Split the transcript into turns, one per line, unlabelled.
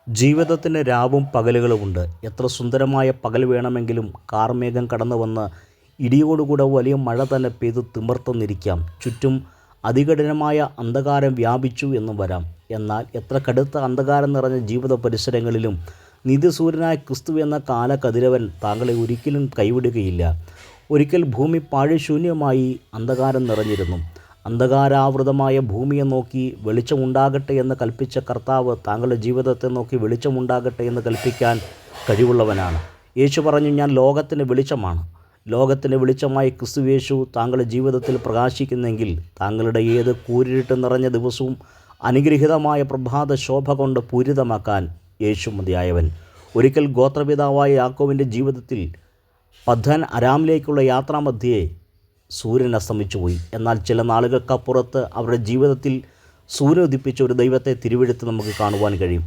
ജീവിതത്തിന് രാവും പകലുകളുമുണ്ട്. എത്ര സുന്ദരമായ പകൽ വേണമെങ്കിലും കാർമേഘം കടന്നു വന്ന് ഇടിയോടുകൂടെ വലിയ മഴ തന്നെ പെയ്ത് തിമിർത്തുന്നിരിക്കാം. ചുറ്റും അതികഠിനമായ അന്ധകാരം വ്യാപിച്ചു എന്നും വരാം. എന്നാൽ എത്ര കടുത്ത അന്ധകാരം നിറഞ്ഞ ജീവിത പരിസരങ്ങളിലും നിത്യസൂര്യനായ ക്രിസ്തു എന്ന കാലകതിരവൻ താങ്കളെ ഒരിക്കലും കൈവിടുകയില്ല. ഒരിക്കൽ ഭൂമി പാഴ്ശൂന്യമായി അന്ധകാരം നിറഞ്ഞിരുന്നു. അന്ധകാരാവൃതമായ ഭൂമിയെ നോക്കി വെളിച്ചമുണ്ടാകട്ടെ എന്ന് കൽപ്പിച്ച കർത്താവ് താങ്കളുടെ ജീവിതത്തെ നോക്കി വെളിച്ചമുണ്ടാകട്ടെ എന്ന് കൽപ്പിക്കാൻ കഴിവുള്ളവനാണ്. യേശു പറഞ്ഞു, ഞാൻ ലോകത്തിന് വെളിച്ചമാണ്. ലോകത്തിന് വെളിച്ചമായി ക്രിസ്തുയേശു താങ്കളുടെ ജീവിതത്തിൽ പ്രകാശിക്കുന്നെങ്കിൽ താങ്കളുടെ ഏത് കൂരിരുട്ട് നിറഞ്ഞ ദിവസവും അനുഗ്രഹീതമായ പ്രഭാത ശോഭ കൊണ്ട് പൂരിതമാക്കാൻ യേശു മതിയായവൻ. ഒരിക്കൽ ഗോത്രപിതാവായ യാക്കോബിൻ്റെ ജീവിതത്തിൽ പദ്ദൻ അരാമിലേക്കുള്ള യാത്രാമധ്യേ സൂര്യൻ അസ്തമിച്ചുപോയി. എന്നാൽ ചില നാളുകൾക്കപ്പുറത്ത് അവരുടെ ജീവിതത്തിൽ സൂര്യൻ ഉദിപ്പിച്ച ഒരു ദൈവത്തെ തിരുവെഴുത്ത് നമുക്ക് കാണുവാൻ കഴിയും.